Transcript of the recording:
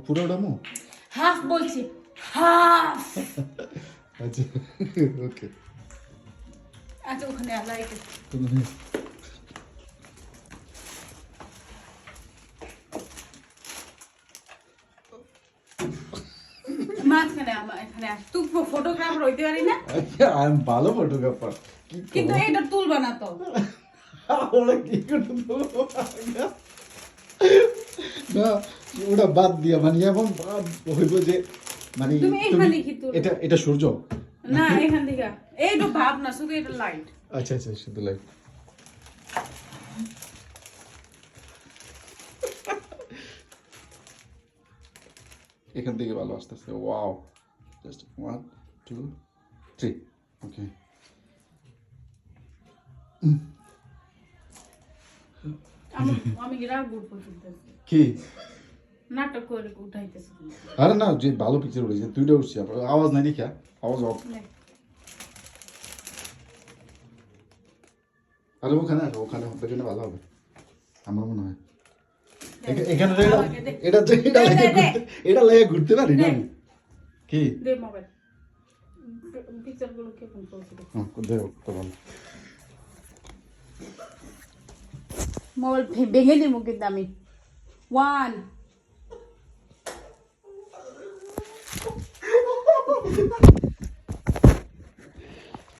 পুরো ডামো? হাফ বলছি, হাফ। আচ্ছা ওকে। আচ্ছা ওখানে লাইট মাঝখানে আমার এখানে তুই ফটোগ্রাফার হইতে পারি না, আমি ভালো ফটোগ্রাফার কিন্তু এটা তুলবা না তো। ওরা কি করে দেবো? না ওটা বাদ দিয়া মানে এমন বাদ হইব যে মানে তুমি এখানে কি তুলবে? এটা এটা সূর্য না এখান থেকে এইটা ভাব না, শুধু এটা লাইট। আচ্ছা আচ্ছা শুধু লাইট। এখান থেকে ভালো আসতেছে। ওয়াও, জাস্ট 1 2 3 ওকে। আমি রাগ করতে করতেছি কি নাটক করে উঠাইতেছি। আরে না, যে ভালো পিকচার উঠেছে দুইটা উঠছে, আওয়াজ নাই দেখা, আওয়াজ অফ। আরে ওখানে আসো, ওখানে ওখানে ভালো হবে আমার মনে হয়। এখানে এটা এটা লাগে ঘুরতে পারি না আমি। কি দে মোবাইল, পিকচার গুলো কেমন চলছে দেখো তো ভালো। মোবাইল ভেঙে দিব কিন্তু আমি। 1